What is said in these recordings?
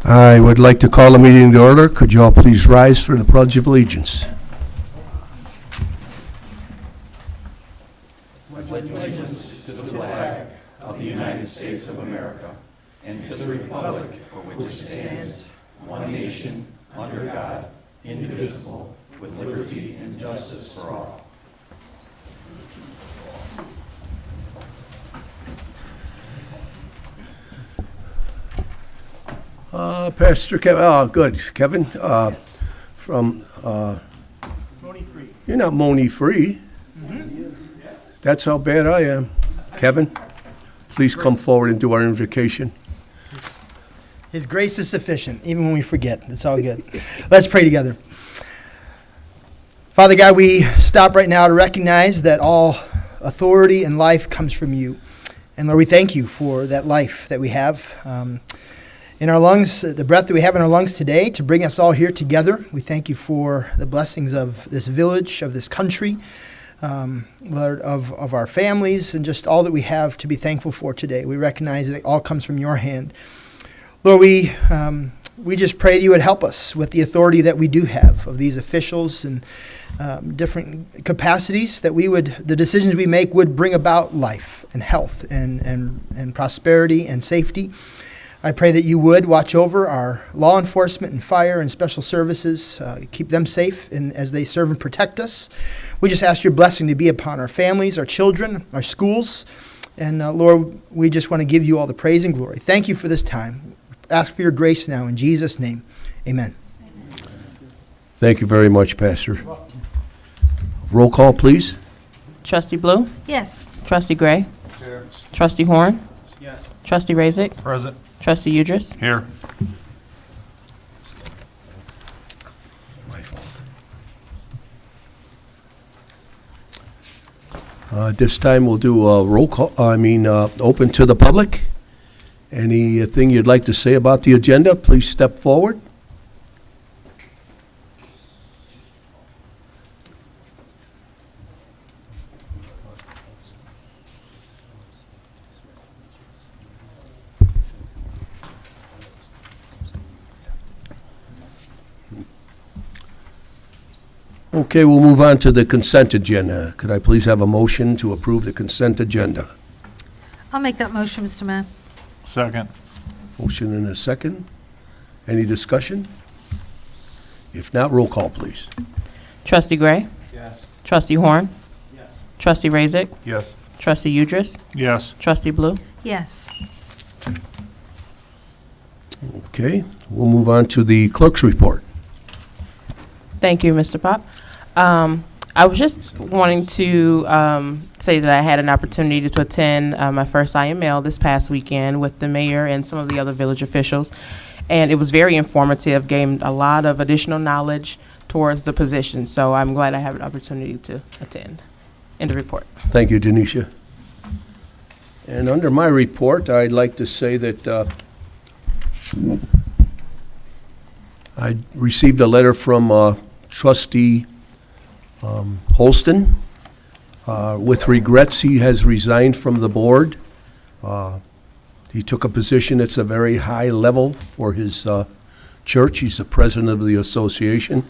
I would like to call the meeting to order. Could you all please rise for the Pledge of Allegiance? Pledge allegiance to the flag of the United States of America and to the republic for which it stands, one nation, under God, indivisible, with liberty and justice for all. Pastor Kevin, oh, good. Kevin, from, Monee free. you're not Monee free. That's how bad I am. Kevin, please come forward and do our invocation. His grace is sufficient, even when we forget. It's all good. Let's pray together. Father God, we stop right now to recognize that all authority and life comes from you. And Lord, we thank you for that life that we have in our lungs, the breath that we have in our lungs today to bring us all here together. We thank you for the blessings of this village, of this country, Lord, of our families, and just all that we have to be thankful for today. We recognize that it all comes from your hand. Lord, we just pray that you would help us with the authority that we do have of these officials and different capacities, that the decisions we make would bring about life and health and prosperity and safety. I pray that you would watch over our law enforcement and fire and special services, keep them safe as they serve and protect us. We just ask your blessing to be upon our families, our children, our schools. And Lord, we just want to give you all the praise and glory. Thank you for this time. Ask for your grace now in Jesus' name. Amen. Thank you very much, Pastor. Roll call, please. Trustee Blue? Yes. Trustee Gray? Here. Trustee Horn? Yes. Trustee Razik? Present. Trustee Udris? Here. My fault. At this time, we'll do a roll call, open to the public. Anything you'd like to say about the agenda, please step forward. Okay, we'll move on to the consent agenda. Could I please have a motion to approve the consent agenda? I'll make that motion, Mr. Mayor. Second. Motion and a second. Any discussion? If not, roll call, please. Trustee Gray? Yes. Trustee Horn? Yes. Trustee Razik? Yes. Trustee Udris? Yes. Trustee Blue? Yes. Okay, we'll move on to the clerk's report. Thank you, Mr. Pop. I was just wanting to say that I had an opportunity to attend my first IML this past weekend with the mayor and some of the other village officials, and it was very informative, gained a lot of additional knowledge towards the position, so I'm glad I have an opportunity to attend. End of report. Thank you, Denisha. And under my report, I'd like to say that I received a letter from Trustee Holston. With regrets, he has resigned from the board. He took a position that's a very high level for his church. He's the president of the association,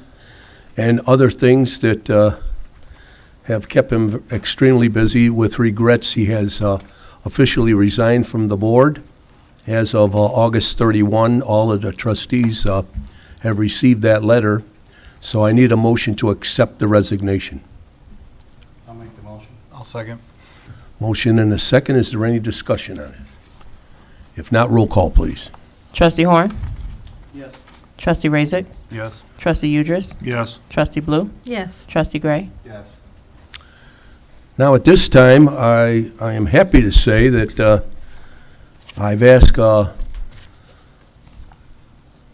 and other things that have kept him extremely busy. With regrets, he has officially resigned from the board. As of August 31, all of the trustees have received that letter. So I need a motion to accept the resignation. I'll make the motion. I'll second. Motion and a second. Is there any discussion on it? If not, roll call, please. Trustee Horn? Yes. Trustee Razik? Yes. Trustee Udris? Yes. Trustee Blue? Yes. Trustee Gray? Yes. Now, at this time, I am happy to say that I've asked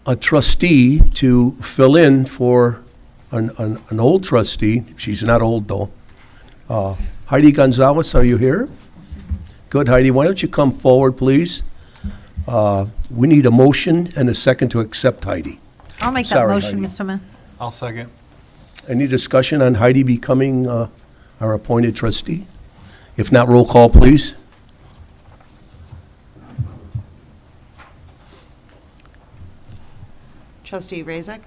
a trustee to fill in for an old trustee. She's not old, though. Heidi Gonzalez, are you here? Good, Heidi. Why don't you come forward, please? We need a motion and a second to accept Heidi. I'll make that Sorry, motion, Heidi. Mr. Mayor. I'll second. Any discussion on Heidi becoming our appointed trustee? If not, roll call, please. Trustee Razak?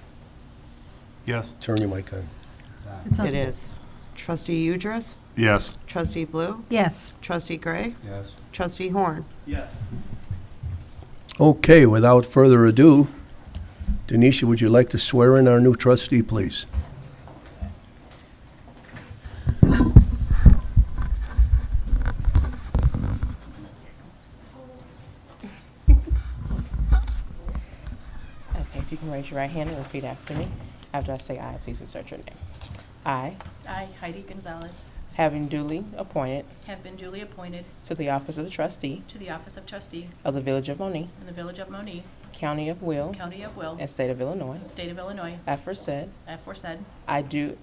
Yes. Turn your mic on. It's on. It is. Trustee Udras? Yes. Trustee Blue? Yes. Trustee Gray? Yes. Trustee Horn? Okay, without further ado, Denisha, would you like to swear in our new trustee, please? Okay, if you can raise your right hand and repeat after me. After I say aye, please insert your name. I, I, Heidi Gonzalez, having duly appointed have been duly appointed to the office of the trustee to the office of trustee of the Village of Monee, in the Village of Monee, County of Will, County of Will, and State of Illinois, State of Illinois, aforesaid, aforesaid, I do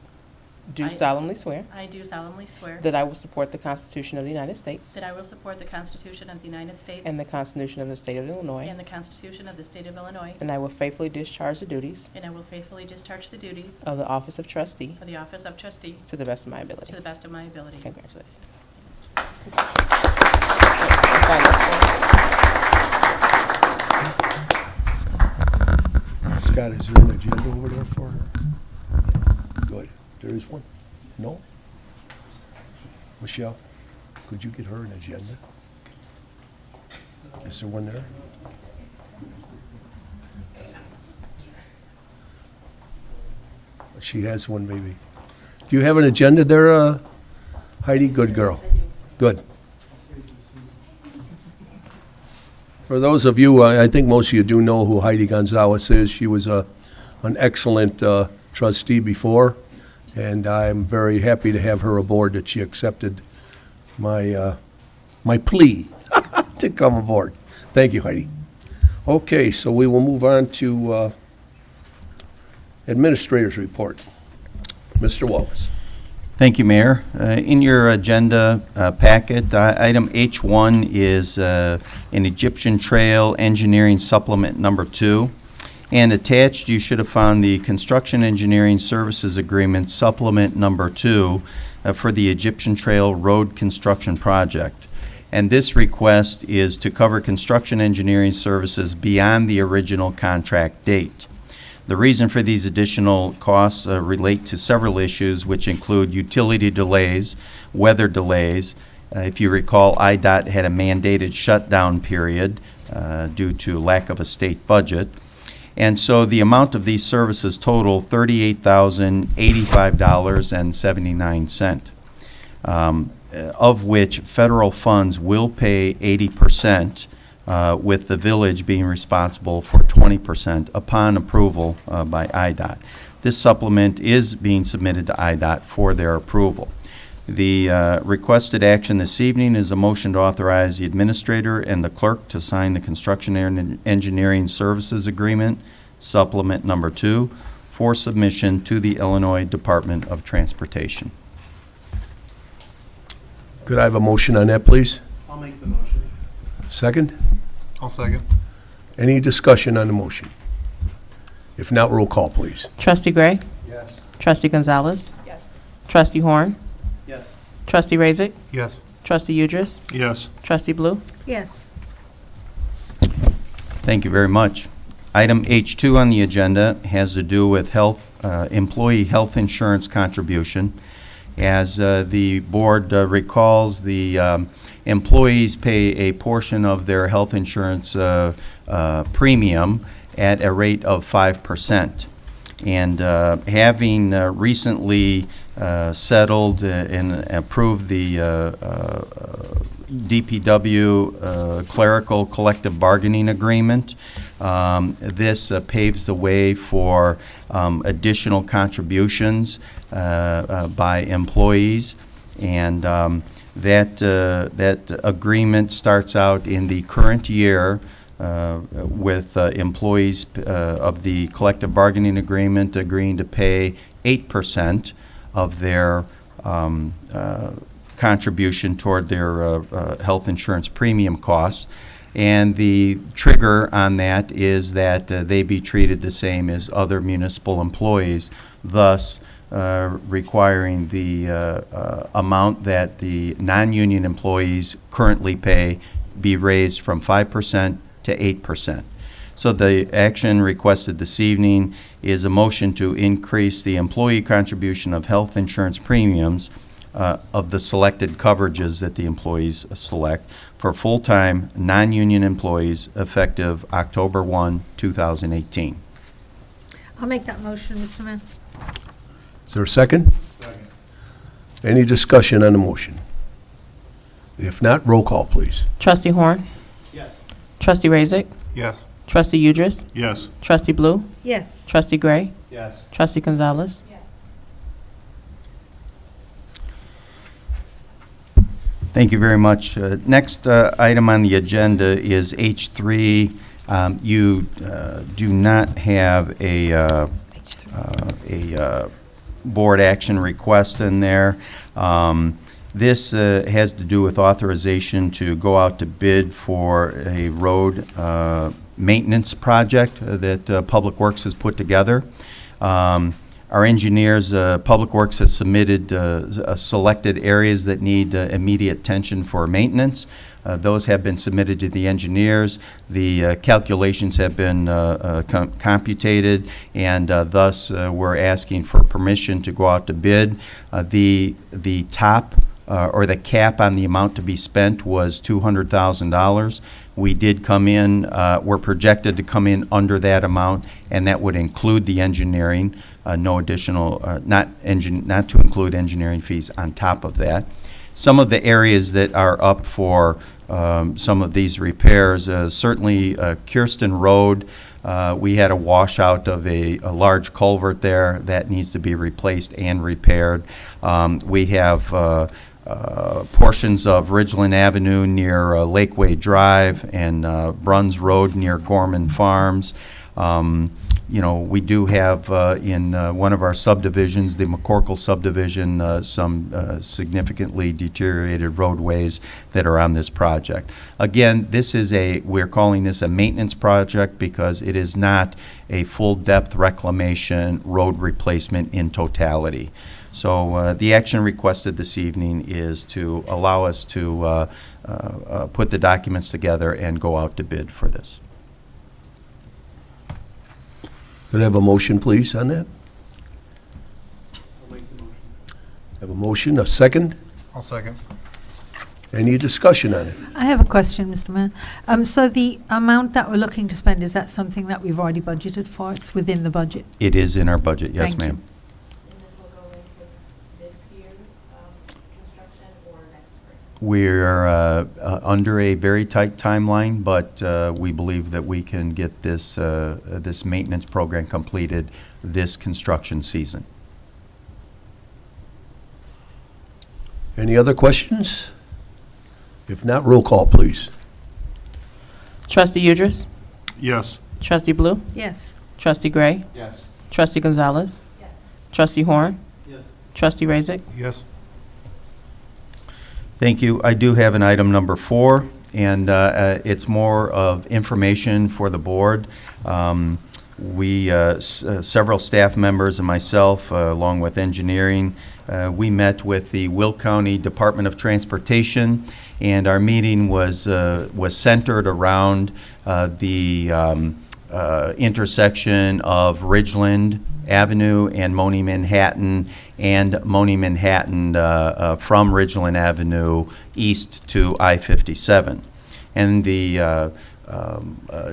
I- solemnly swear I do solemnly swear that I will support the Constitution of the United States that I will support the Constitution of the United States and the Constitution of the State of Illinois, and the Constitution of the State of Illinois, and I will faithfully discharge the duties and I will faithfully discharge the duties of the office of trustee of the office of trustee to the best of my to ability. the best of my ability. Congratulations. Scott, is there an agenda over there for her? Good. There is one? No? Michelle, could you get her an agenda? Is there one there? She has one, maybe. Do you have an agenda there, Heidi? Good girl. Good. For those of you, I think most of you do know who Heidi Gonzalez is. She was an excellent trustee before, and I'm very happy to have her aboard, that she accepted my plea to come aboard. Thank you, Heidi. Okay, so we will move on to Administrator's Report. Mr. Wallace. Thank you, Mayor. In your agenda packet, item H1 is an Egyptian Trail Engineering Supplement Number 2. And attached, you should have found the Construction Engineering Services Agreement Supplement Number 2 for the Egyptian Trail Road Construction Project. And this request is to cover construction engineering services beyond the original contract date. The reason for these additional costs relate to several issues, which include utility delays, weather delays. If you recall, IDOT had a mandated shutdown period due to lack of a state budget. And so the amount of these services total $38,085.79, of which federal funds will pay 80%. With the village being responsible for 20% upon approval by IDOT. This supplement is being submitted to IDOT for their approval. The requested action this evening is a motion to authorize the administrator and the clerk to sign the Construction and Engineering Services Agreement, Supplement Number 2, for submission to the Illinois Department of Transportation. Could I have a motion on that, please? I'll make the motion. Second? I'll second. Any discussion on the motion? If not, roll call, please. Trustee Gray? Yes. Trustee Gonzalez? Yes. Trustee Horn? Yes. Trustee Razak? Yes. Trustee Udras? Yes. Trustee Blue? Yes. Thank you very much. Item H2 on the agenda has to do with employee health insurance contribution. As the board recalls, the employees pay a portion of their health insurance premium at a rate of 5%. And having recently settled and approved the DPW clerical collective bargaining agreement, this paves the way for additional contributions by employees, and that agreement starts out in the current year with employees of the collective bargaining agreement agreeing to pay 8% of their contribution toward their health insurance premium costs. And the trigger on that is that they be treated the same as other municipal employees, thus requiring the amount that the non-union employees currently pay be raised from 5% to 8%. So the action requested this evening is a motion to increase the employee contribution of health insurance premiums of the selected coverages that the employees select for full-time, non-union employees effective October 1, 2018. I'll make that motion, Mr. Mayor. Is there a second? Second. Any discussion on the motion? If not, roll call, please. Trustee Horn. Yes. Trustee Razick. Yes. Trustee Udris. Yes. Trustee Blue. Yes. Trustee Gray. Yes. Trustee Gonzalez. Thank you very much. Next item on the agenda is H3. You do not have a board action request in there. This has to do with authorization to go out to bid for a road maintenance project that Public Works has put together. Our engineers, Public Works has submitted selected areas that need immediate attention for maintenance. Those have been submitted to the engineers. The calculations have been computed, and thus we're asking for permission to go out to bid. The top or the cap on the amount to be spent was $200,000. We did come in, we're projected to come in under that amount, and that would include the engineering, no additional, not to include engineering fees on top of that. Some of the areas that are up for some of these repairs, certainly Kirsten Road, we had a washout of a large culvert there that needs to be replaced and repaired. We have portions of Ridgeland Avenue near Lakeway Drive and Bruns Road near Gorman Farms. We do have in one of our subdivisions, the McCorkle subdivision, some significantly deteriorated roadways that are on this project. Again, we're calling this a maintenance project because it is not a full depth reclamation road replacement in totality. So the action requested this evening is to allow us to put the documents together and go out to bid for this. Could I have a motion, please, on that? I'll make the motion. Have a motion, a second? I'll second. Any discussion on it? I have a question, Mr. Mayor. So the amount that we're looking to spend, is that something that we've already budgeted for? It's within the budget? It is in our budget, yes, Thank you. ma'am. And this will go in for this year, construction or next spring? We're under a very tight timeline, but we believe that we can get this this maintenance program completed this construction season. Any other questions? If not, roll call, please. Trustee Udris. Yes. Trustee Blue. Yes. Trustee Gray. Yes. Trustee Gonzalez. Yes. Trustee Horn. Yes. Trustee Razick. Yes. Thank you. I do have an item number 4, and it's more of information for the board. Several staff members and myself, along with engineering, we met with the Will County Department of Transportation, and our meeting was centered around the intersection of Ridgeland Avenue and Monee Manhattan, and Monee Manhattan from Ridgeland Avenue east to I-57. And the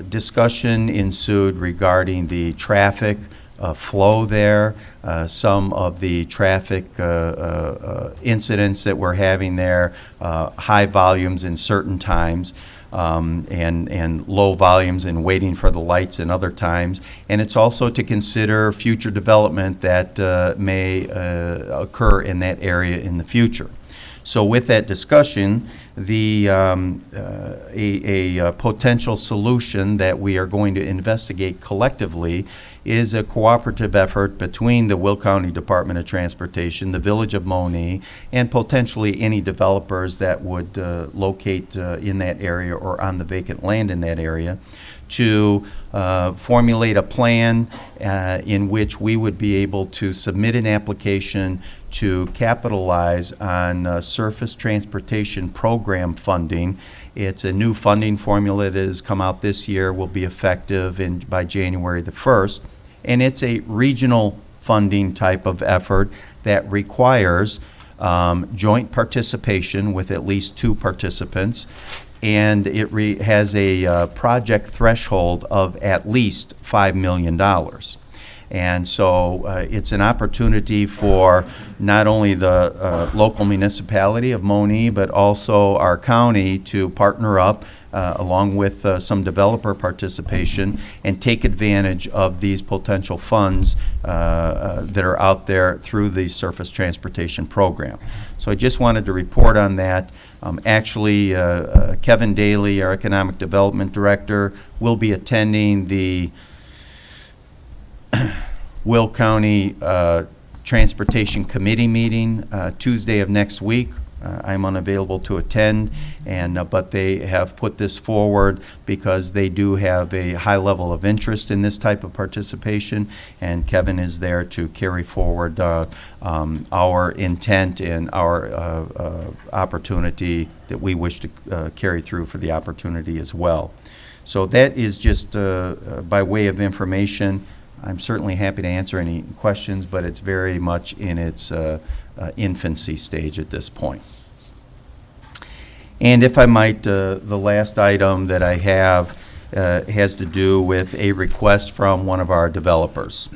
discussion ensued regarding the traffic flow there, some of the traffic incidents that we're having there, high volumes in certain times, and low volumes and waiting for the lights in other times. And it's also to consider future development that may occur in that area in the future. So with that discussion, a potential solution that we are going to investigate collectively is a cooperative effort between the Will County Department of Transportation, the Village of Monee, and potentially any developers that would locate in that area or on the vacant land in that area, to formulate a plan in which we would be able to submit an application to capitalize on surface transportation program funding. It's a new funding formula that has come out this year, will be effective by January the 1st, and it's a regional funding type of effort that requires joint participation with at least 2 participants, and it has a project threshold of at least $5 million. And so it's an opportunity for not only the local municipality of Monee, but also our county to partner up along with some developer participation and take advantage of these potential funds that are out there through the Surface Transportation Program. So I just wanted to report on that. Actually, Kevin Daly, our Economic Development Director, will be attending the Will County Transportation Committee meeting Tuesday of next week. I'm unavailable to attend, but they have put this forward because they do have a high level of interest in this type of participation, and Kevin is there to carry forward our intent and our opportunity that we wish to carry through for the opportunity as well. So that is just by way of information. I'm certainly happy to answer any questions, but it's very much in its infancy stage at this point. And if I might, the last item that I have has to do with a request from one of our developers.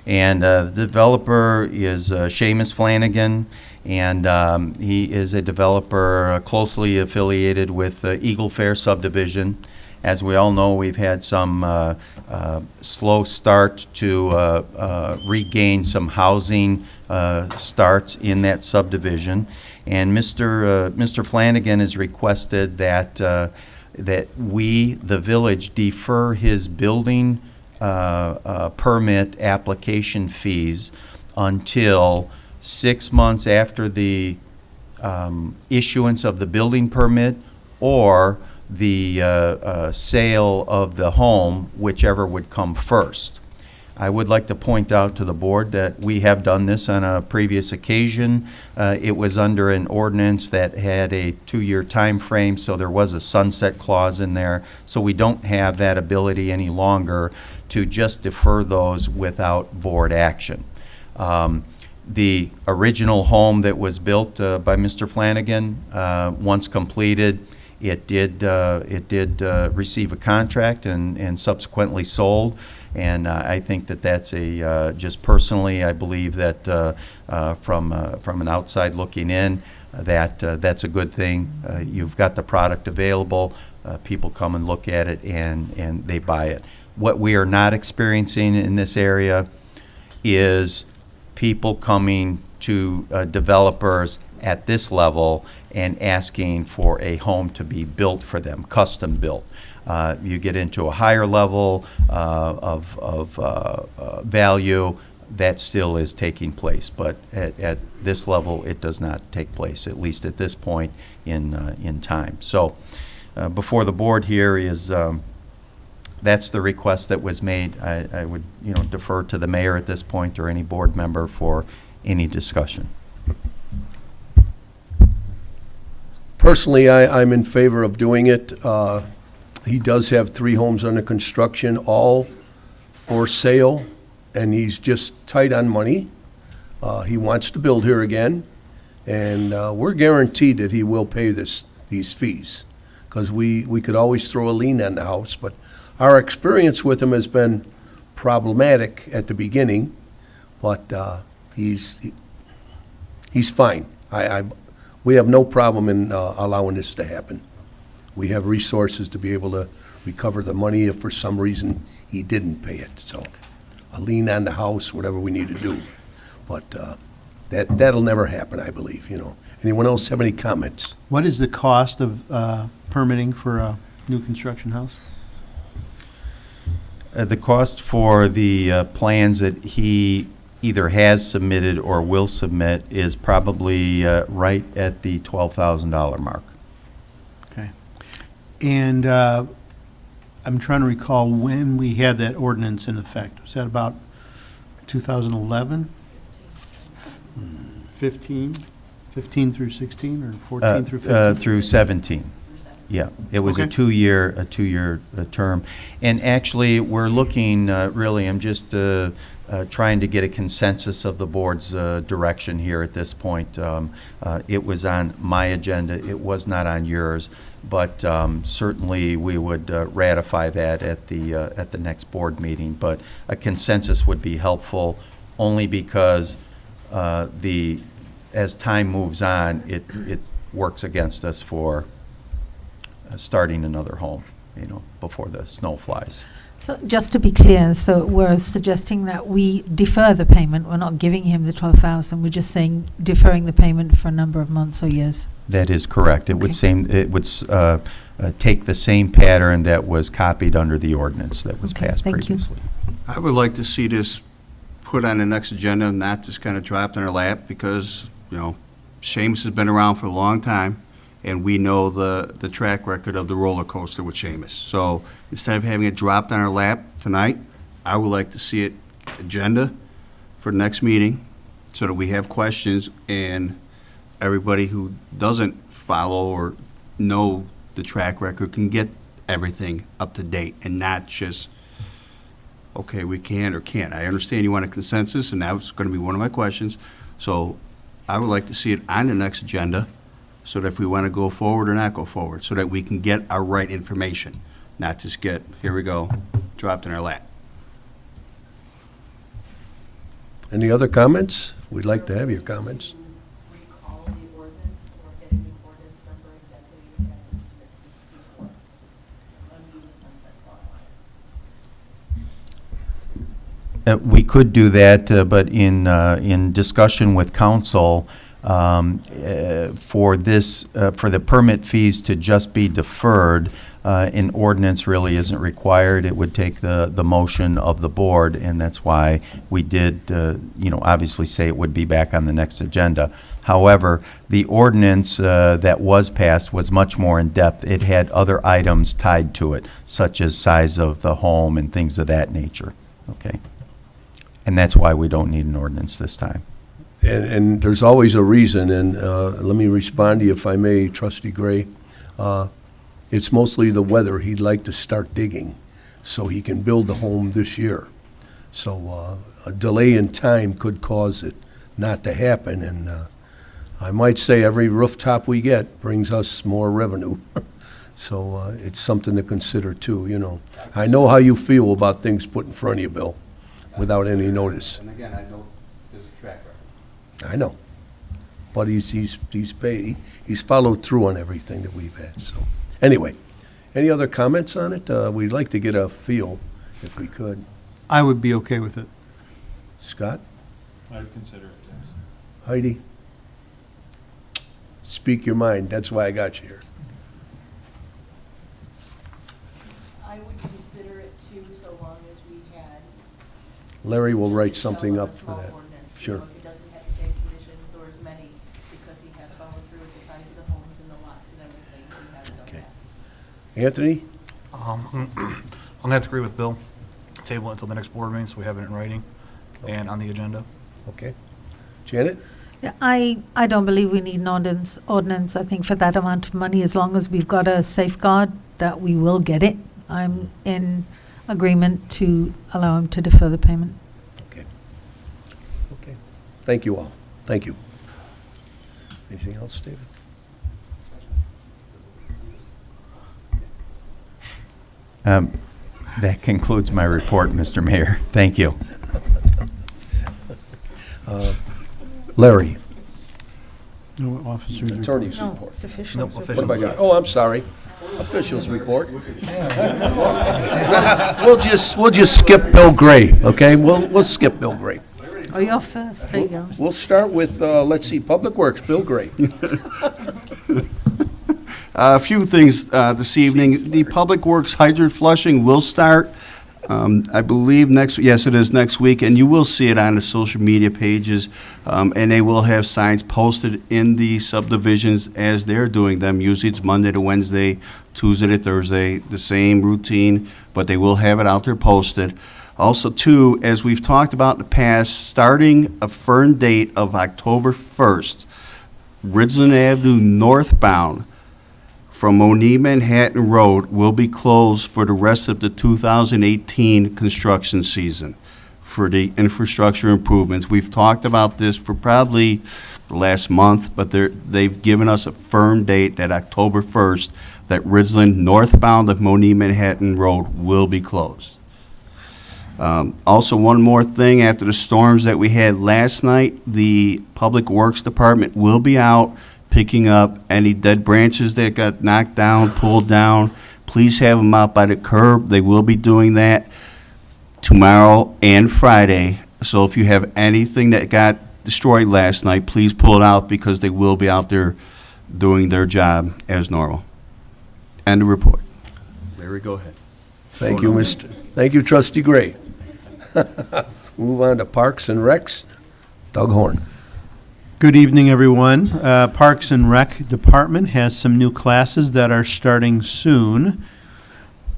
And the developer is Seamus Flanagan, and he is a developer closely affiliated with Eagle Fair subdivision. As we all know, we've had some slow start to regain some housing starts in that subdivision. And Mr. Flanagan has requested that that we, the village, defer his building permit application fees until 6 months after the issuance of the building permit or the sale of the home, whichever would come first. I would like to point out to the board that we have done this on a previous occasion. It was under an ordinance that had a 2-year time frame, so there was a sunset clause in there. So we don't have that ability any longer to just defer those without board action. The original home that was built by Mr. Flanagan, once completed, it did receive a contract and subsequently sold, and I think that that's a just personally, I believe that from an outside looking in, that that's a good thing. You've got the product available, people come and look at it and they buy it. What we are not experiencing in this area is people coming to developers at this level and asking for a home to be built for them, custom built. You get into a higher level of value, that still is taking place. But at this level, it does not take place, at least at this point in time. So before the board here is, that's the request that was made. I would defer to the mayor at this point or any board member for any discussion. Personally, I'm in favor of doing it. He does have 3 homes under construction, all for sale, and he's just tight on money. He wants to build here again, and we're guaranteed that he will pay these fees, because we could always throw a lien on the house, but our experience with him has been problematic at the beginning, but he's fine. We have no problem in allowing this to happen. We have resources to be able to recover the money if for some reason he didn't pay it. So a lien on the house, whatever we need to do. But that'll never happen, I believe. Anyone else have any comments? What is the cost of permitting for a new construction house? The cost for the plans that he either has submitted or will submit is probably right at the $12,000 mark. Okay. And I'm trying to recall when we had that ordinance in effect. Was that about 2011? 15? 15 through 16 or 14 through 15? Through 17. Yeah, it was a Okay. two-year term. And actually, we're looking, really, I'm just trying to get a consensus of the board's direction here at this point. It was on my agenda, it was not on yours, but certainly we would ratify that at the next board meeting. But a consensus would be helpful, only because as time moves on, it works against us for starting another home, before the snow flies. So just to be clear, so we're suggesting that we defer the payment. We're not giving him the 12,000. We're just saying deferring the payment for a number of months or years. That is correct. It would Okay. take the same pattern that was copied under the ordinance that was Okay, passed thank you. previously. I would like to see this put on the next agenda, and not just kind of dropped in our lap, because, Seamus has been around for a long time, and we know the track record of the roller coaster with Seamus. So instead of having it dropped on our lap tonight, I would like to see it agenda for the next meeting, so that we have questions, and everybody who doesn't follow or know the track record can get everything up to date, and not just, okay, we can or can't. I understand you want a consensus, and that was going to be one of my questions. So I would like to see it on the next agenda, so that if we want to go forward or not go forward, so that we can get our right information, not just get, here we go, dropped in our lap. Any other comments? We'd like to have your comments. Recall the ordinance or get a new ordinance number exactly as it's before. Undo the sunset clause. We could do that, but in discussion with council, for the permit fees to just be deferred, an ordinance really isn't required. It would take the motion of the board, and that's why we did, obviously say it would be back on the next agenda. However, the ordinance that was passed was much more in-depth. It had other items tied to it, such as size of the home and things of that nature, okay? And that's why we don't need an ordinance this time. And there's always a reason, and let me respond to you, if I may, Trustee Gray. It's mostly the weather. He'd like to start digging so he can build the home this year. So a delay in time could cause it not to happen, and I might say every rooftop we get brings us more revenue. So it's something to consider too, I know how you feel about things put in front of you, Bill, without any notice. And again, I know there's a track record. I know. But he's followed through on everything that we've had, so. Anyway, any other comments on it? We'd like to get a feel, if we could. I would be okay with it. Scott? I'd consider it, yes. Heidi? Speak your mind, that's why I got you here. I would consider it too, so long as we had. Larry will just write a shell something of up a for small that. ordinance, Sure. If it doesn't have the same conditions or as many, because he has followed through with the size of the homes and the lots and everything, he has done Okay. that. Anthony? I'm gonna have to agree with Bill. Table it until the next board meeting, so we have it in writing and on the agenda. Okay. Janet? Yeah, I don't believe we need an ordinance. I think for that amount of money, as long as we've got a safeguard that we will get it, I'm in agreement to allow him to defer the payment. Okay. Okay. Thank you all. Thank you. Anything else, David? That concludes my report, Mr. Mayor. Thank you. Larry? No officers report. Attorney's report. it's official. Nope, What have I official. got? Oh, I'm sorry. Officials report. We'll just skip Bill Gray, okay? We'll skip Bill Gray. Oh, you're first. There you go. We'll start with, let's see, Public Works, Bill Gray. A few things this evening. The Public Works hydrant flushing will start I believe yes, it is next week, and you will see it on the social media pages, and they will have signs posted in the subdivisions as they're doing them. Usually it's Monday to Wednesday, Tuesday to Thursday, the same routine, but they will have it out there posted. Also, too, as we've talked about in the past, starting a firm date of October 1st, Ridgeland Avenue northbound from Monee Manhattan Road will be closed for the rest of the 2018 construction season for the infrastructure improvements. We've talked about this for probably the last month, but they've given us a firm date that October 1st that Ridgeland northbound of Monee Manhattan Road will be closed. Also, one more thing, after the storms that we had last night, the Public Works Department will be out picking up any dead branches that got knocked down, pulled down. Please have them out by the curb. They will be doing that tomorrow and Friday. So if you have anything that got destroyed last night, please pull it out because they will be out there doing their job as normal. End of report. Larry, go ahead. Thank you, Trustee Gray. Move on to Parks and Recs. Doug Horn. Good evening, everyone. Parks and Rec Department has some new classes that are starting soon.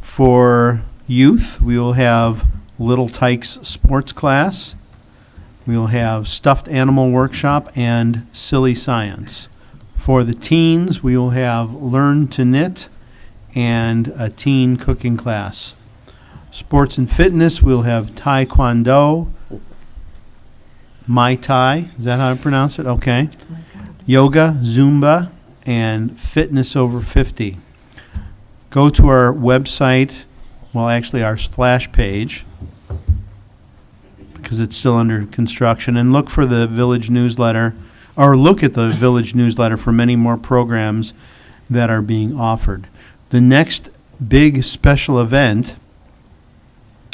For youth, we will have Little Tykes sports class. We will have stuffed animal workshop and silly science. For the teens, we will have Learn to Knit and a teen cooking class. Sports and fitness, we'll have Taekwondo, Muay Thai, is that how I pronounce it? Okay. Yoga, Zumba, and Fitness Over 50. Go to our website, well, actually our splash page, because it's still under construction, and look for the village newsletter, or look at the village newsletter for many more programs that are being offered. The next big special event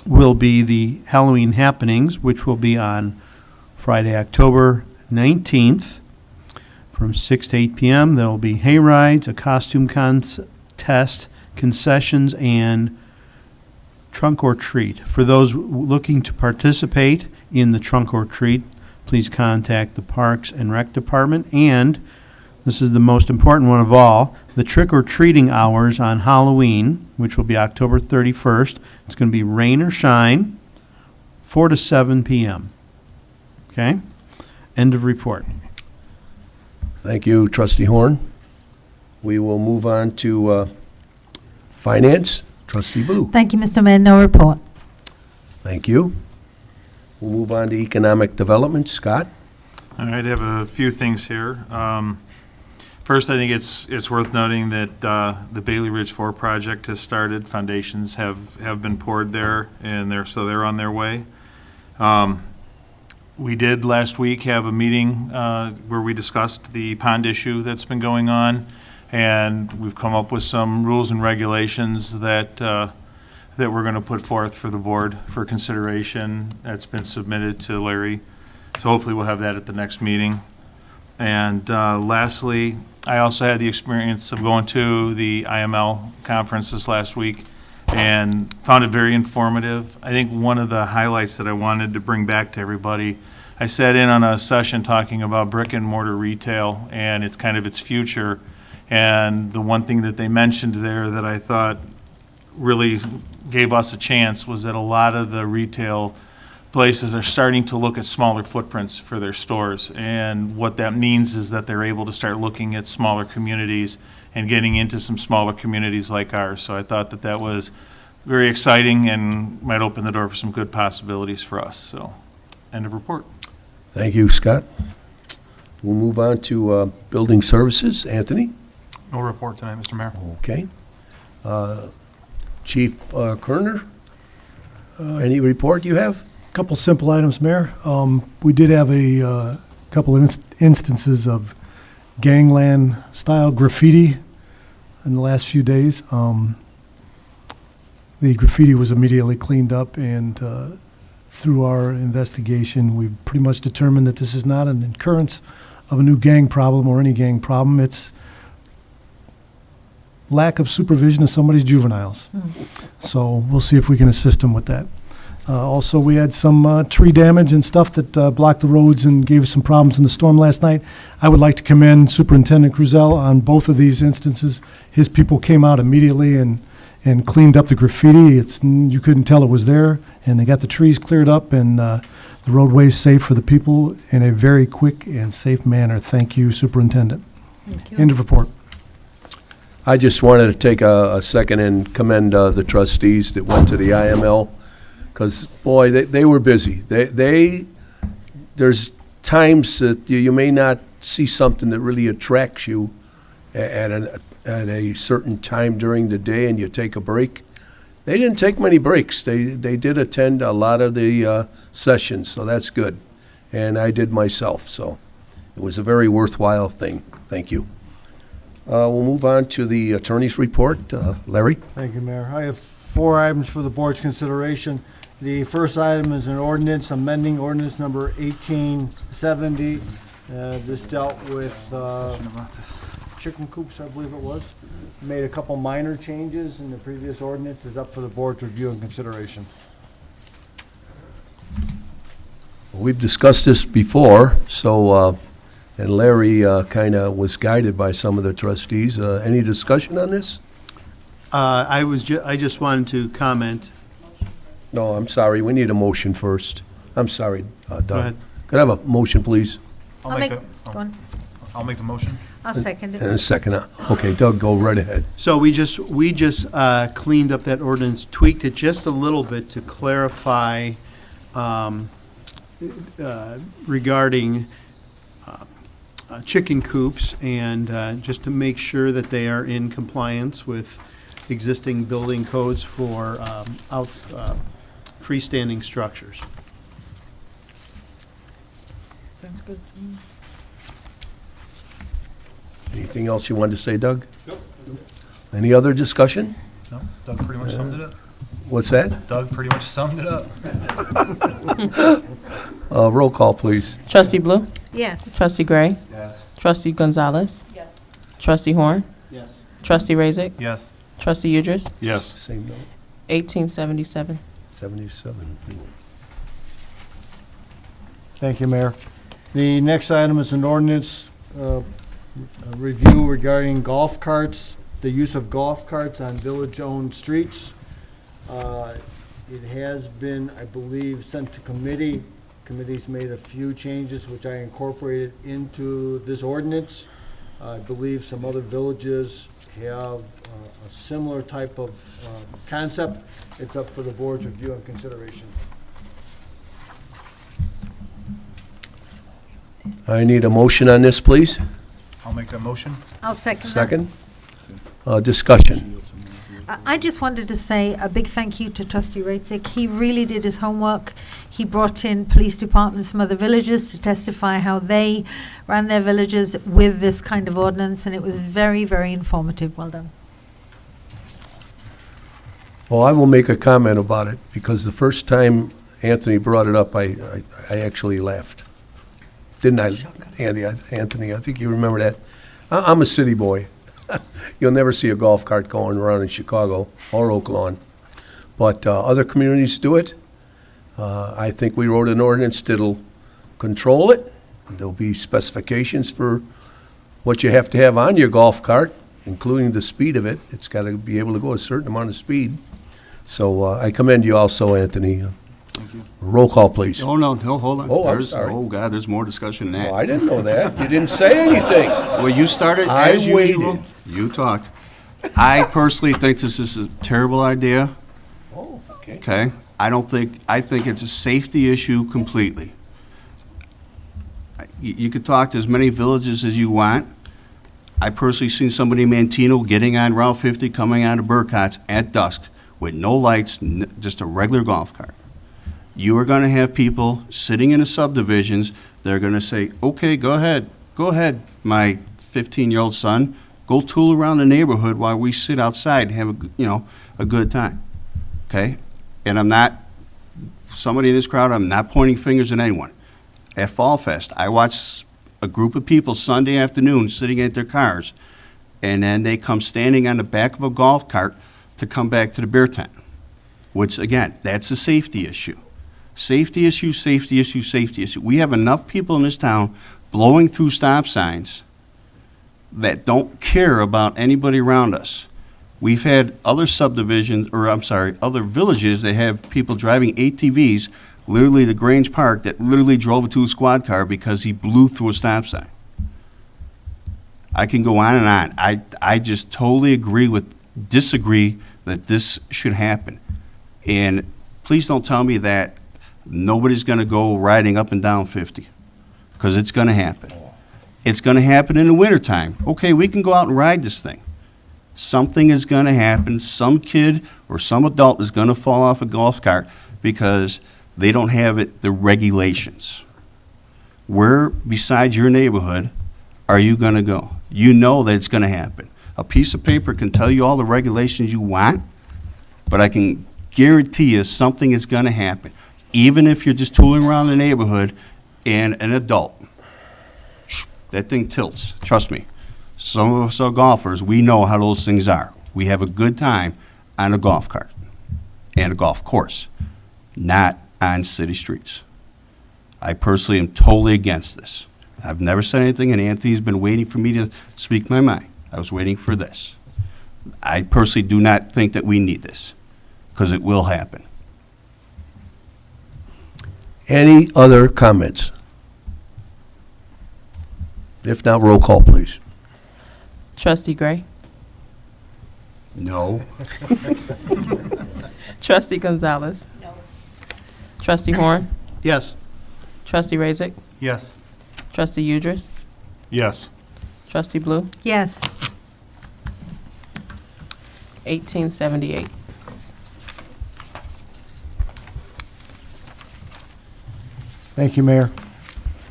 will be the Halloween happenings, which will be on Friday, October 19th from 6 to 8 p.m. There will be hay rides, a costume contest, concessions, and trunk or treat. For those looking to participate in the trunk or treat, please contact the Parks and Rec Department. And this is the most important one of all, the trick-or-treating hours on Halloween, which will be October 31st. It's going to be rain or shine, 4 to 7 p.m. Okay? End of report. Thank you, Trustee Horn. We will move on to Finance. Trustee Blue. Thank you, Mr. Mayor. No report. Thank you. We'll move on to Economic Development. Scott? All right, I have a few things here. First, I think it's worth noting that the Bailey Ridge 4 project has started. Foundations have been poured there, and they're on their way. We did last week have a meeting where we discussed the pond issue that's been going on, and we've come up with some rules and regulations that we're going to put forth for the board for consideration. That's been submitted to Larry, so hopefully we'll have that at the next meeting. And lastly, I also had the experience of going to the IML conference this last week and found it very informative. I think one of the highlights that I wanted to bring back to everybody, I sat in on a session talking about brick and mortar retail and it's kind of its future. And the one thing that they mentioned there that I thought really gave us a chance was that a lot of the retail places are starting to look at smaller footprints for their stores. And what that means is that they're able to start looking at smaller communities and getting into some smaller communities like ours. So I thought that that was very exciting and might open the door for some good possibilities for us. So, end of report. Thank you, Scott. We'll move on to Building Services. Anthony? No report tonight, Mr. Mayor. Okay. Chief Kerner, any report you have? Couple simple items, Mayor. We did have a couple of instances of gangland-style graffiti in the last few days. The graffiti was immediately cleaned up, and through our investigation, we've pretty much determined that this is not an occurrence of a new gang problem or any gang problem. It's lack of supervision of somebody's juveniles. So we'll see if we can assist them with that. Also, we had some tree damage and stuff that blocked the roads and gave us some problems in the storm last night. I would like to commend Superintendent Cruzel on both of these instances. His people came out immediately and cleaned up the graffiti. You couldn't tell it was there, and they got the trees cleared up and the roadways safe for the people in a very quick and safe manner. Thank you, Superintendent. Thank you. End of report. I just wanted to take a second and commend the trustees that went to the IML, because, boy, they were busy. There's times that you may not see something that really attracts you at a certain time during the day, and you take a break. They didn't take many breaks. They did attend a lot of the sessions, so that's good. And I did myself, so it was a very worthwhile thing. Thank you. We'll move on to the attorney's report. Larry? Thank you, Mayor. I have 4 items for the board's consideration. The first item is an ordinance amending ordinance number 1870. This dealt with chicken coops, I believe it was. Made a couple minor changes in the previous ordinance. It's up for the board's review and consideration. We've discussed this before, so, and Larry kind of was guided by some of the trustees. Any discussion on this? I just wanted to comment. No, I'm sorry, we need a motion first. I'm sorry, Doug. Go ahead. Could I have a motion, please? I'll make, go on. I'll make the motion. I'll second And it. a second. Okay, Doug, go right ahead. So we just cleaned up that ordinance, tweaked it just a little bit to clarify regarding chicken coops, and just to make sure that they are in compliance with existing building codes for freestanding structures. Sounds good. Anything else you wanted to say, Doug? Nope. Any other discussion? No, Doug pretty much summed it up. What's that? Doug pretty much summed it up. Roll call, please. Trustee Blue? Yes. Trustee Gray? Yes. Trustee Gonzalez? Yes. Trustee Horn? Yes. Trustee Razik? Yes. Trustee Udris? Yes. Same note. 1877. 77. Thank you, Mayor. The next item is an ordinance a review regarding golf carts, the use of golf carts on village-owned streets. It has been, I believe, sent to committee. Committee's made a few changes, which I incorporated into this ordinance. I believe some other villages have a similar type of concept. It's up for the board's review and consideration. I need a motion on this, please. I'll make that motion. I'll second that. Second. Discussion. I just wanted to say a big thank you to Trustee Raitzik. He really did his homework. He brought in police departments from other villages to testify how they ran their villages with this kind of ordinance, and it was very, very informative. Well done. Well, I will make a comment about it, because the first time Anthony brought it up, I actually laughed. Didn't I, Anthony? I think you remember that. I'm a city boy. You'll never see a golf cart going around in Chicago or Oak Lawn. But other communities do it. I think we wrote an ordinance that'll control it. There'll be specifications for what you have to have on your golf cart, including the speed of it. It's got to be able to go a certain amount of speed. So I commend you also, Anthony. Thank you. Roll call, please. Oh, no, hold on. Oh, I'm sorry. Oh, God, there's more discussion than that. Oh, I didn't know that. You didn't say anything. Well, you started I as usual. waited. You talked. I personally think this is a terrible idea, Oh, okay. okay? I think it's a safety issue completely. You could talk to as many villages as you want. I personally seen somebody in Mantino getting on Route 50, coming out of Burcott's at dusk with no lights, just a regular golf cart. You are gonna have people sitting in the subdivisions, they're gonna say, okay, go ahead, my 15-year-old son, go tool around the neighborhood while we sit outside and have a good time, okay? And I'm not, somebody in this crowd, I'm not pointing fingers at anyone. At Fall Fest, I watched a group of people Sunday afternoon sitting at their cars, and then they come standing on the back of a golf cart to come back to the beer tent, which, again, that's a safety issue. Safety issue, safety issue, safety issue. We have enough people in this town blowing through stop signs that don't care about anybody around us. We've had other subdivisions, or I'm sorry, other villages that have people driving ATVs, literally to Grange Park, that literally drove into a squad car because he blew through a stop sign. I can go on and on. I just totally disagree that this should happen. And please don't tell me that nobody's going to go riding up and down 50, because it's going to happen. It's going to happen in the wintertime. Okay, we can go out and ride this thing. Something is going to happen. Some kid or some adult is going to fall off a golf cart because they don't have the regulations. Where beside your neighborhood are you going to go? You know that it's going to happen. A piece of paper can tell you all the regulations you want, but I can guarantee you something is going to happen. Even if you're just tooling around the neighborhood and an adult, that thing tilts. Trust me. Some of us are golfers. We know how those things are. We have a good time on a golf cart and a golf course, not on city streets. I personally am totally against this. I've never said anything, and Anthony's been waiting for me to speak my mind. I was waiting for this. I personally do not think that we need this, because it will happen. Any other comments? If not, roll call, please. Trustee Gray? No. Trustee Gonzalez? No. Trustee Horn? Yes. Trustee Razik? Yes. Trustee Udris? Yes. Trustee Blue? Yes. 1878. Thank you, Mayor.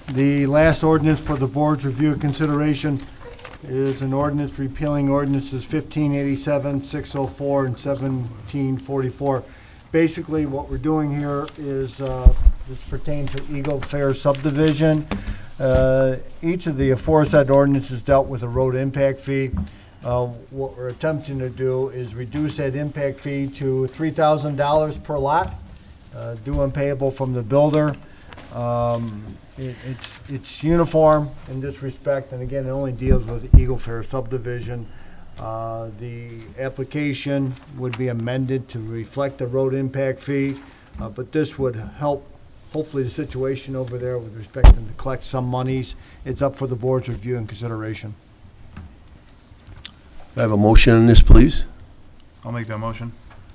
The last ordinance for the board's review and consideration is an ordinance repealing ordinances 1587, 604, and 1744. Basically, what we're doing here is, this pertains to Eagle Fair subdivision. Each of the aforesaid ordinances dealt with a road impact fee. What we're attempting to do is reduce that impact fee to $3,000 per lot, due and payable from the builder. It's uniform in this respect, and again, it only deals with Eagle Fair subdivision. The application would be amended to reflect the road impact fee, but this would help, hopefully, the situation over there with respect to collect some monies. It's up for the board's review and consideration. I have a motion on this, please. I'll make that motion.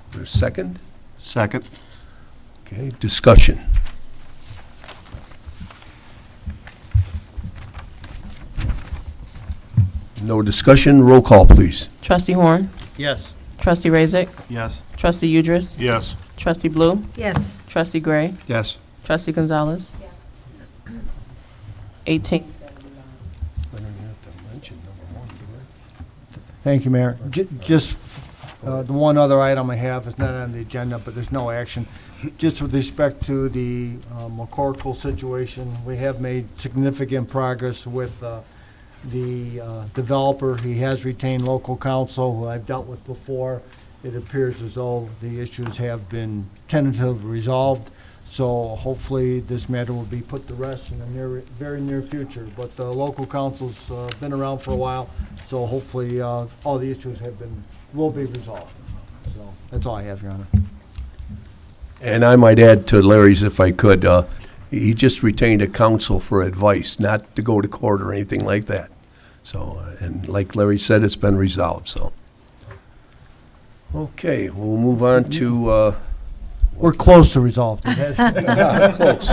Is there a second? Second. Okay, discussion. No discussion, roll call, please. Trustee Horn? Yes. Trustee Razik? Yes. Trustee Udris? Yes. Trustee Blue? Yes. Trustee Gray? Yes. Trustee Gonzalez? 18. Thank you, Mayor. Just the one other item I have is not on the agenda, but there's no action. Just with respect to the McCorkle situation, we have made significant progress with the developer. He has retained local counsel, who I've dealt with before. It appears as though the issues have been tentatively resolved. So hopefully this matter will be put to rest in the very near future. But the local counsel's been around for a while, so hopefully all the issues will be resolved. So that's all I have, Your Honor. And I might add to Larry's, if I could, he just retained a counsel for advice, not to go to court or anything like that. So, and like Larry said, it's been resolved, so. Okay, we'll move on to, We're close to resolved. It has- close.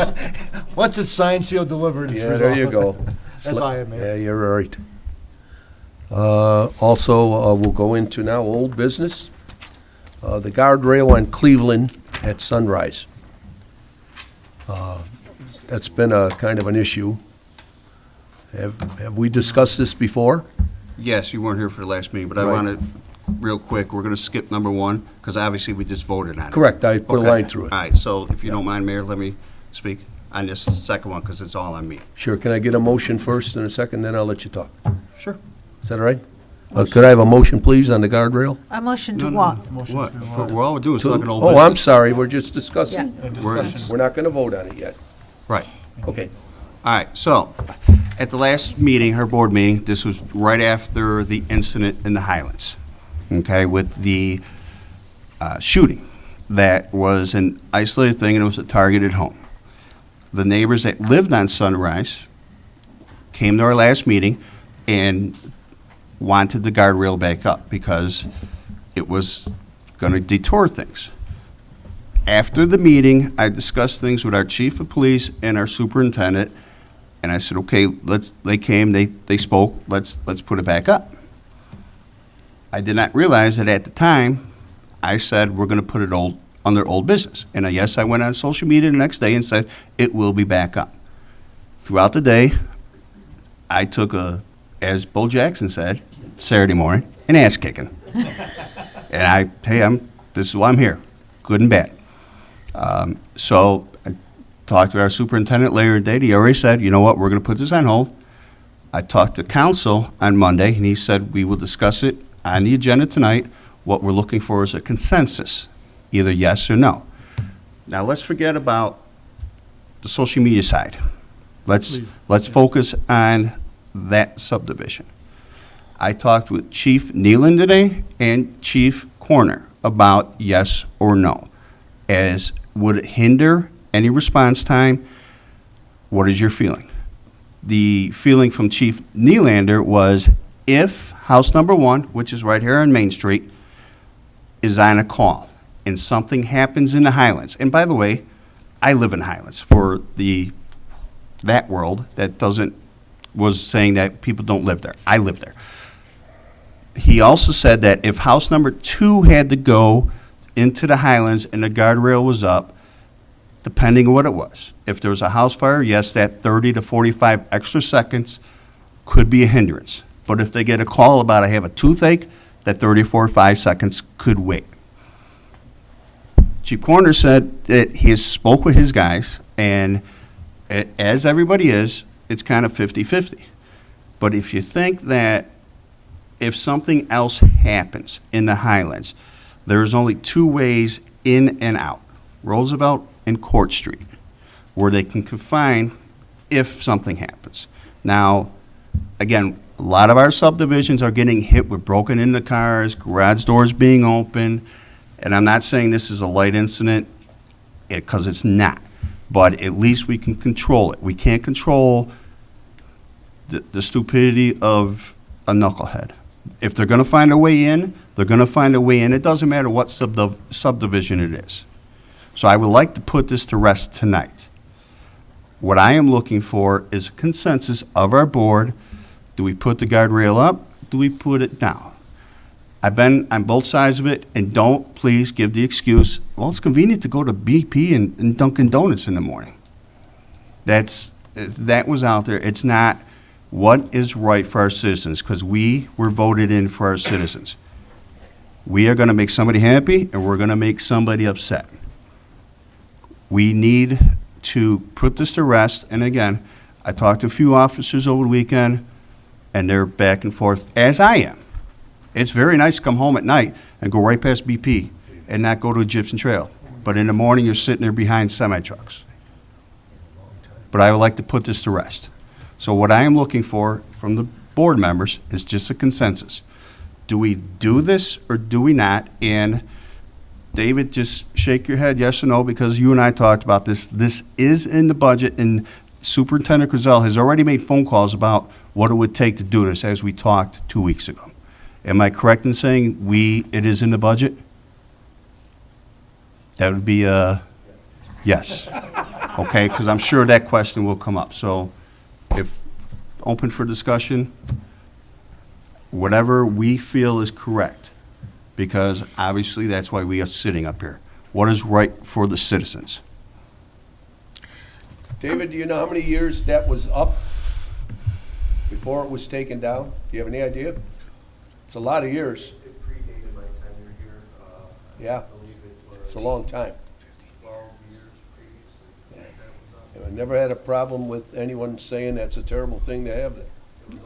Once it's signed, sealed, delivered, it's Yeah, resolved. there you go. That's all I have, Mayor. Yeah, you're right. Also, we'll go into now old business. The guardrail on Cleveland at Sunrise. That's been a kind of an issue. Have we discussed this before? Yes, you weren't here for the last meeting, but I Right. want to, real quick, we're going to skip number one, because obviously we just voted on it. Correct, I put a Okay. line through it. All right, so if you don't mind, Mayor, let me speak on this second one, because it's all on me. Sure, can I get a motion first and a second, then I'll let you talk? Sure. Is that all right? Could I have a motion, please, on the guardrail? A motion No, to no, what? no. What? We're all we're doing is talking old Oh, business. I'm sorry, we're just discussing. We're- We're not gonna vote on it yet. Right. Okay. All right, so, at the last meeting, her board meeting, this was right after the incident in the Highlands, okay, with the shooting. That was an isolated thing, and it was a targeted home. The neighbors that lived on Sunrise came to our last meeting and wanted the guardrail back up because it was going to detour things. After the meeting, I discussed things with our chief of police and our superintendent, and I said, okay, they came, they spoke, let's put it back up. I did not realize that at the time, I said, we're going to put it under old business. And yes, I went on social media the next day and said, it will be back up. Throughout the day, I took as Bo Jackson said, Saturday morning, an ass kicking. And this is why I'm here, good and bad. So I talked to our superintendent later in the day. He already said, you know what, we're going to put this on hold. I talked to council on Monday, and he said we will discuss it on the agenda tonight. What we're looking for is a consensus, either yes or no. Now, let's forget about the social media side. Let's focus on that subdivision. I talked with Chief Nealon today and Chief Corner about yes or no. As would it hinder any response time? What is your feeling? The feeling from Chief Nylander was if house number 1, which is right here on Main Street, is on a call and something happens in the Highlands, and by the way, I live in Highlands for that world that was saying that people don't live there. I live there. He also said that if house number 2 had to go into the Highlands and the guardrail was up, depending on what it was, if there was a house fire, yes, that 30 to 45 extra seconds could be a hindrance. But if they get a call about I have a toothache, that 30 or 45 seconds could wait. Chief Corner said that he has spoke with his guys, and as everybody is, it's kind of 50-50. But if you think that if something else happens in the Highlands, there's only 2 ways in and out, Roosevelt and Court Street, where they can confine if something happens. Now, again, a lot of our subdivisions are getting hit with broken into cars, garage doors being open, and I'm not saying this is a light incident, because it's not, but at least we can control it. We can't control the stupidity of a knucklehead. If they're going to find a way in, they're going to find a way in. It doesn't matter what subdivision it is. So I would like to put this to rest tonight. What I am looking for is a consensus of our board. Do we put the guardrail up? Do we put it down? I've been on both sides of it, and don't please give the excuse, well, it's convenient to go to BP and Dunkin' Donuts in the morning. That was out there. It's not what is right for our citizens, because we were voted in for our citizens. We are going to make somebody happy, and we're going to make somebody upset. We need to put this to rest, and again, I talked to a few officers over the weekend, and they're back and forth, as I am. It's very nice to come home at night and go right past BP and not go to Egyptian Trail. But in the morning, you're sitting there behind semi-trucks. But I would like to put this to rest. So what I am looking for from the board members is just a consensus. Do we do this or do we not? And David, just shake your head yes or no, because you and I talked about this. This is in the budget, and Superintendent Griselle has already made phone calls about what it would take to do this, as we talked 2 weeks ago. Am I correct in saying it is in the budget? That would be a yes. Okay, because I'm sure that question will come up. So if open for discussion, whatever we feel is correct, because obviously that's why we are sitting up here. What is right for the citizens? David, do you know how many years that was up before it was taken down? Do you have any idea? It's a lot of years. It predated my tenure here. Yeah, I believe it was it's a long time. 12 years previously. And I never had a problem with anyone saying that's a terrible thing to have there.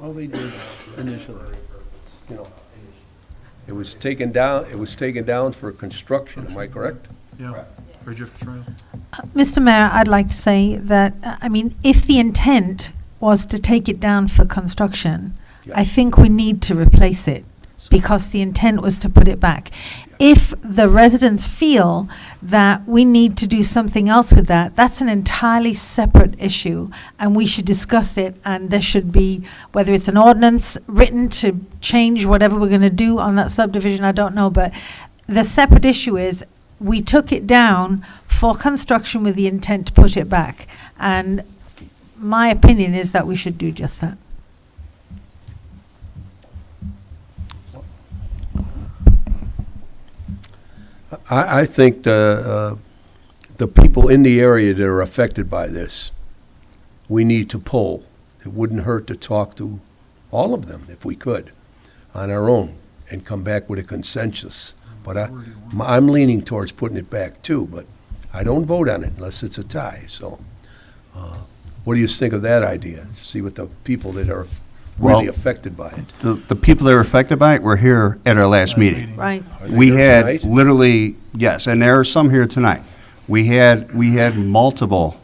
Oh, they did initially. you know, it was taken down for construction, am I correct? Yeah. Bridget, Trail. Mr. Mayor, I'd like to say that, if the intent was to take it down for construction, I think we need to replace it because the intent was to put it back. If the residents feel that we need to do something else with that, that's an entirely separate issue, and we should discuss it, and there should be, whether it's an ordinance written to change whatever we're going to do on that subdivision, I don't know, but the separate issue is we took it down for construction with the intent to put it back, and my opinion is that we should do just that. I think the people in the area that are affected by this, we need to poll. It wouldn't hurt to talk to all of them if we could, on our own, and come back with a consensus. But I'm leaning towards putting it back too, but I don't vote on it unless it's a tie, so. What do you think of that idea? See what the people that are really affected by it. The people that are affected by it were here at our last meeting. Right. Are they We here had tonight? literally, yes, and there are some here tonight. We had multiple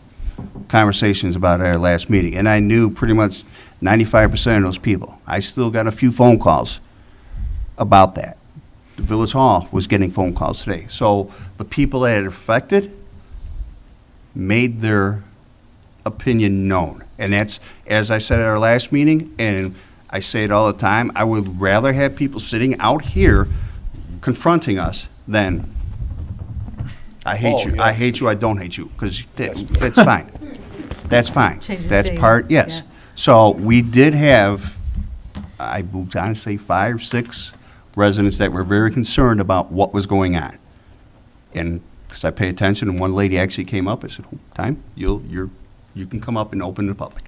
conversations about our last meeting, and I knew pretty much 95% of those people. I still got a few phone calls about that. The Village Hall was getting phone calls today. So the people that are affected made their opinion known. And that's, as I said at our last meeting, and I say it all the time, I would rather have people sitting out here confronting us than, I hate you, I hate you, I don't hate you, because that's fine. That's fine. Change the That's state, part, yes. yeah. So we did have, I would honestly say 5 or 6 residents that were very concerned about what was going on. And because I pay attention, and one lady actually came up, I said, "Time, you can come up and open to the public."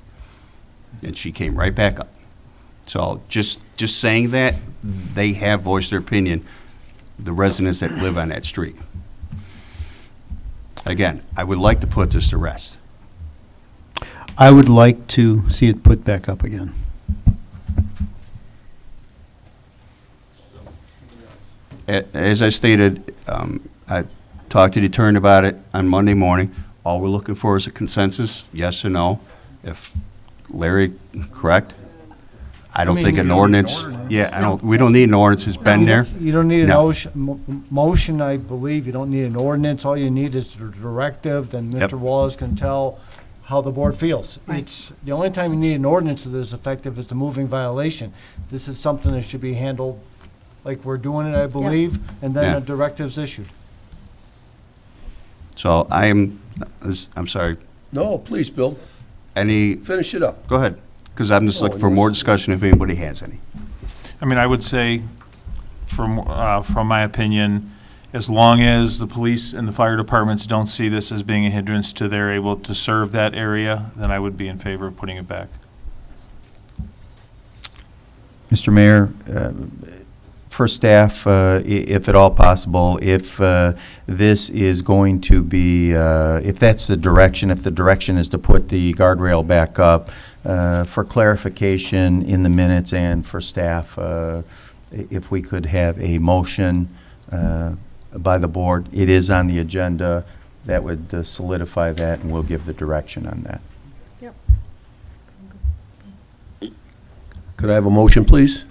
And she came right back up. So just saying that, they have voiced their opinion, the residents that live on that street. Again, I would like to put this to rest. I would like to see it put back up again. As I stated, I talked to the attorney about it on Monday morning. All we're looking for is a consensus, yes or no. If Larry, correct? I don't think an ordinance, we don't need an ordinance, it's been there. You don't need an No. motion, I believe. You don't need an ordinance. All you need is a directive, then Yep. Mr. Wallace can tell how the board feels. Right. It's, the only time you need an ordinance that is effective is a moving violation. This is something that should be handled like we're doing it, I believe, and then Yeah. a directive's issued. So I'm sorry, No, please, Bill, any, finish it up. go ahead, because I'm just Oh, looking for yours. more discussion if anybody has any. I mean, I would say, from my opinion, as long as the police and the fire departments don't see this as being a hindrance to their able to serve that area, then I would be in favor of putting it back. Mr. Mayor, for staff, if at all possible, if this is going to be, if that's the direction, if the direction is to put the guardrail back up, for clarification in the minutes and for staff, if we could have a motion by the board, it is on the agenda, that would solidify that, and we'll give the direction on that. Could I have a motion, please?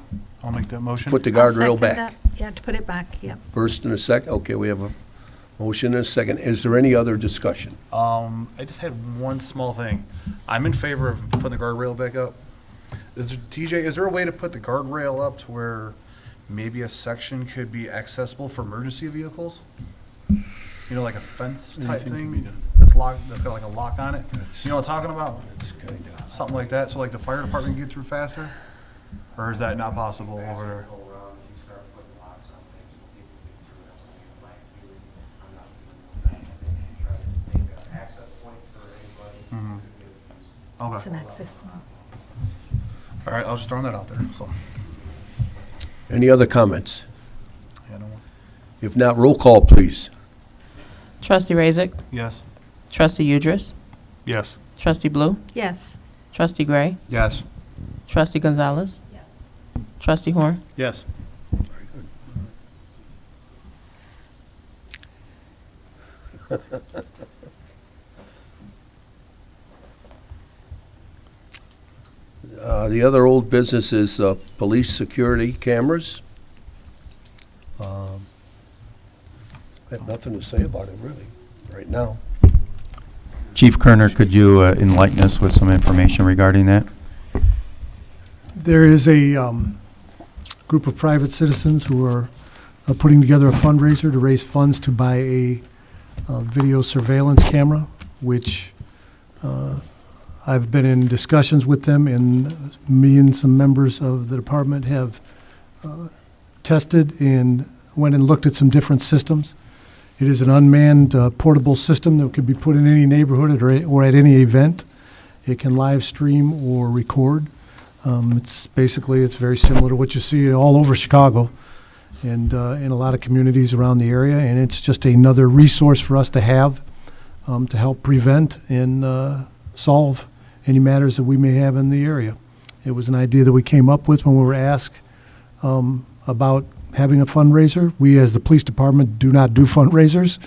I'll make that motion. Put the I'll guardrail second back. that. Yeah, to put it back, yeah. First and a second, okay, we have a motion and a second. Is there any other discussion? I just had one small thing. I'm in favor of putting the guardrail back up. TJ, is there a way to put the guardrail up to where maybe a section could be accessible for emergency vehicles? You know, like a fence type thing that's locked, that's got like a lock on it? You know what I'm talking about? It's kind of, Something like that, so like the fire department can get through faster? Or is that not possible over there? Go around, you start putting locks on things, so people get through, that's my feeling. I'm not feeling that. I think you try to make an access point for anybody who Mhm. could be able to use. It's an Okay. access point. All right, I was just throwing that out there, so. any other comments? Yeah, no. If not, roll call, please. Trustee Razick, Yes. Trustee Udris, Yes. Trustee Blue, Yes. Trustee Gray, Yes. Trustee Gonzalez, Trustee Horn. Yes. The other old business is police security cameras. I have nothing to say about it, really, right now. Chief Kerner, could you enlighten us with some information regarding that? There is a group of private citizens who are putting together a fundraiser to raise funds to buy a video surveillance camera, which I've been in discussions with them, and me and some members of the department have tested and went and looked at some different systems. It is an unmanned portable system that could be put in any neighborhood or at any event. It can live stream or record. It's very similar to what you see all over Chicago and in a lot of communities around the area, and it's just another resource for us to have to help prevent and solve any matters that we may have in the area. It was an idea that we came up with when we were asked about having a fundraiser. We, as the police department, do not do fundraisers.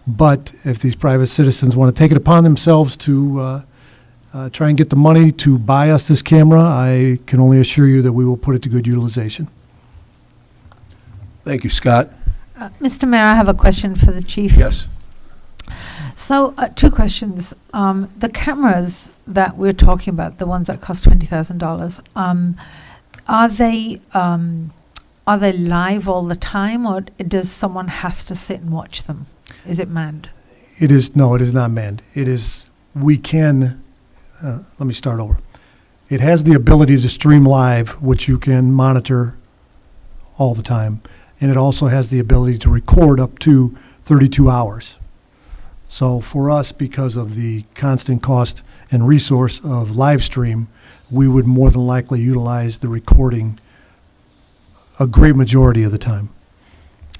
But if these private citizens want to take it upon themselves to try and get the money to buy us this camera, I can only assure you that we will put it to good utilization. Thank you, Scott. Mr. Mayor, I have a question for the chief. Yes. So, two questions. The cameras that we're talking about, the ones that cost $20,000, are they live all the time, or does someone has to sit and watch them? Is it manned? It is not manned. Let me start over. It has the ability to stream live, which you can monitor all the time. And it also has the ability to record up to 32 hours. So for us, because of the constant cost and resource of live stream, we would more than likely utilize the recording a great majority of the time.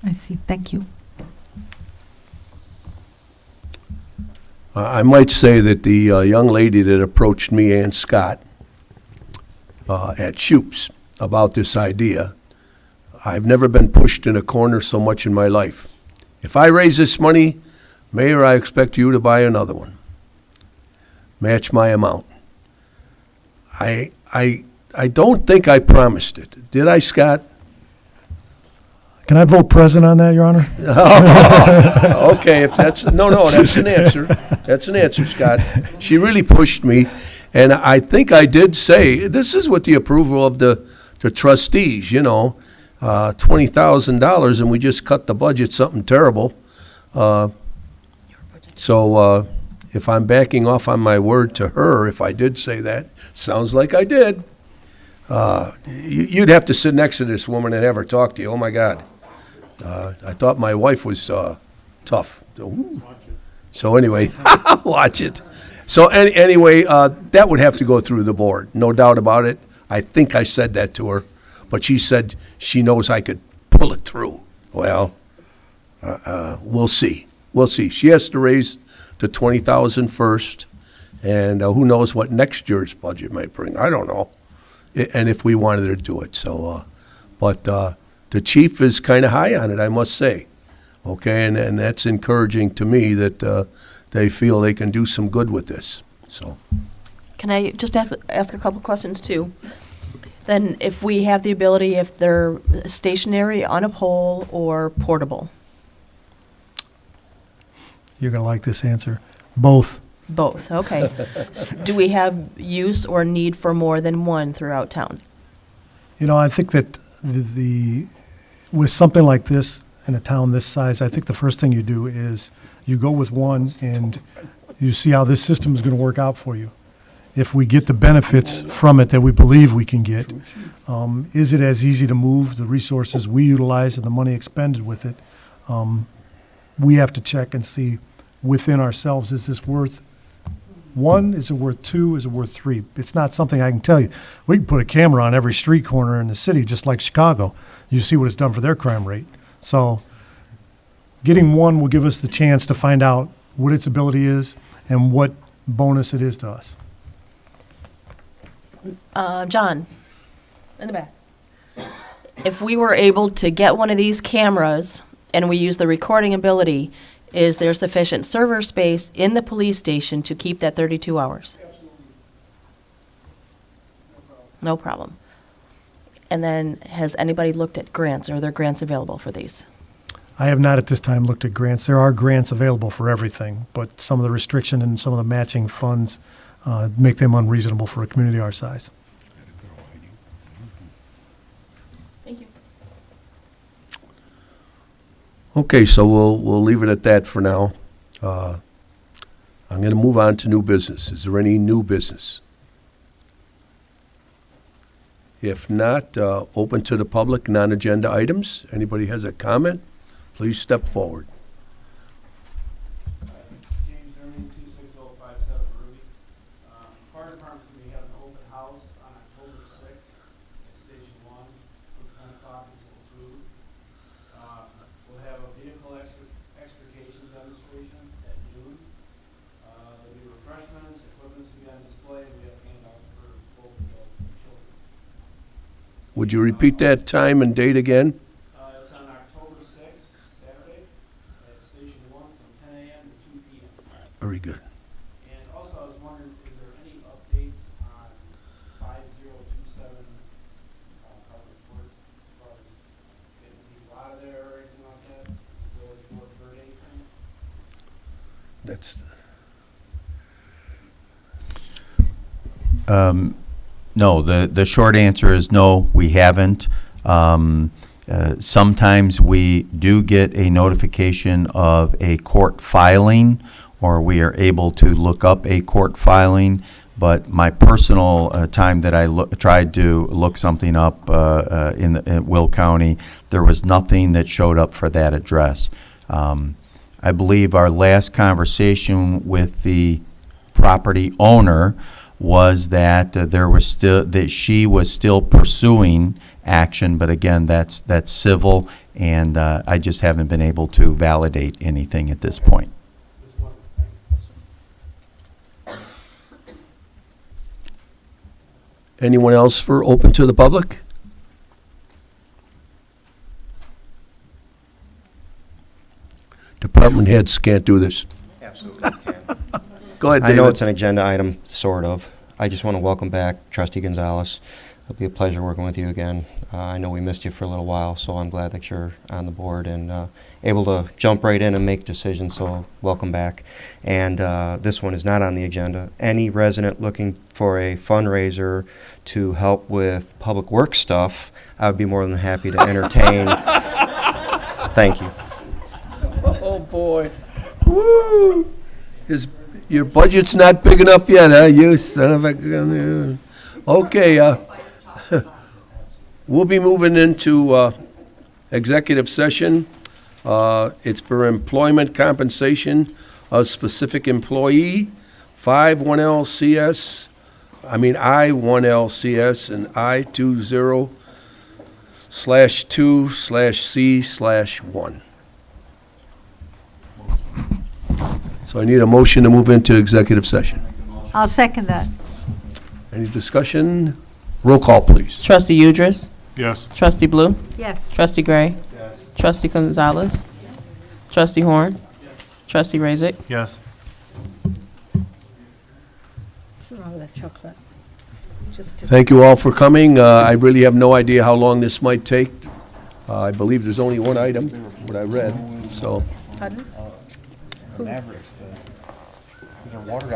I see. Thank you. I might say that the young lady that approached me and Scott at Shoop's about this idea, I've never been pushed in a corner so much in my life. If I raise this money, Mayor, I expect you to buy another one. Match my amount. I don't think I promised it. Did I, Scott? Can I vote present on that, Your Honor? Okay, if that's an answer. That's an answer, Scott. She really pushed me, and I think I did say, this is with the approval of the trustees, $20,000, and we just cut the budget, something terrible. So if I'm backing off on my word to her, if I did say that, sounds like I did. You'd have to sit next to this woman and have her talk to you. Oh, my God. I thought my wife was tough. So anyway, watch it. So anyway, that would have to go through the board, no doubt about it. I think I said that to her, but she said she knows I could pull it through. Well, we'll see. We'll see. She has to raise to $20,000 first, and who knows what next year's budget might bring. I don't know, and if we wanted her to do it. So, but the chief is kind of high on it, I must say. Okay, and that's encouraging to me that they feel they can do some good with this. So, can I just ask a couple questions too? Then, if we have the ability, if they're stationary, on a pole, or portable? You're going to like this answer. Both. Both, okay. Do we have use or need for more than one throughout town? I think that with something like this in a town this size, I think the first thing you do is you go with one and you see how this system is going to work out for you. If we get the benefits from it that we believe we can get, is it as easy to move the resources we utilize and the money expended with it? We have to check and see within ourselves, is this worth one? Is it worth two? Is it worth three? It's not something I can tell you. We can put a camera on every street corner in the city, just like Chicago. You see what it's done for their crime rate. So getting one will give us the chance to find out what its ability is and what bonus it is to us. John? In the back. If we were able to get one of these cameras and we use the recording ability, is there sufficient server space in the police station to keep that 32 hours? No problem. And then, has anybody looked at grants? Are there grants available for these? I have not at this time looked at grants. There are grants available for everything, but some of the restriction and some of the matching funds make them unreasonable for a community our size. Thank you. Okay, so we'll leave it at that for now. I'm going to move on to new business. Is there any new business? If not, open to the public, non-agenda items. Anybody has a comment? Please step forward. James Ernie, 26057 Ruby. Fire department's going to be having an open house on October 6th at Station 1 from 10 o'clock until 2. We'll have a vehicle extrication demonstration at noon. There'll be refreshments, equipment's going to be on display, and we have handouts for both adults and children. Would you repeat that time and date again? It's on October 6th, Saturday, at Station 1 from 10 a.m. to 2 p.m. Very good. And also, I was wondering, is there any updates on 5027 coverage work, as far as getting people out of there or anything like that? Is there any more for anything? That's, No, the short answer is no, we haven't. Sometimes we do get a notification of a court filing, or we are able to look up a court filing, but my personal time that I tried to look something up in Will County, there was nothing that showed up for that address. I believe our last conversation with the property owner was that she was still pursuing action, but again, that's civil, and I just haven't been able to validate anything at this point. anyone else for open to the public? Department heads can't do this. Absolutely can. Go ahead, I David. know it's an agenda item, sort of. I just want to welcome back Trustee Gonzalez. It'll be a pleasure working with you again. I know we missed you for a little while, so I'm glad that you're on the board and able to jump right in and make decisions, so welcome back. And this one is not on the agenda. Any resident looking for a fundraiser to help with public works stuff, I would be more than happy to entertain. Thank you. Oh, boy. Woo! Your budget's not big enough yet, huh? You son of a... Okay, we'll be moving into executive session. It's for employment compensation of specific employee, I1LCS and I20/2/C/1. So I need a motion to move into executive session. I'll second that. Any discussion? Roll call, please. Trustee Udris? Yes. Trustee Blue? Yes. Trustee Gray? Trustee Gonzalez? Trustee Horn? Trustee Razik? Yes. What's wrong with that chocolate? Thank you all for coming. I really have no idea how long this might take. I believe there's only one item, what I read, so. Pardon? Mavericks, is there water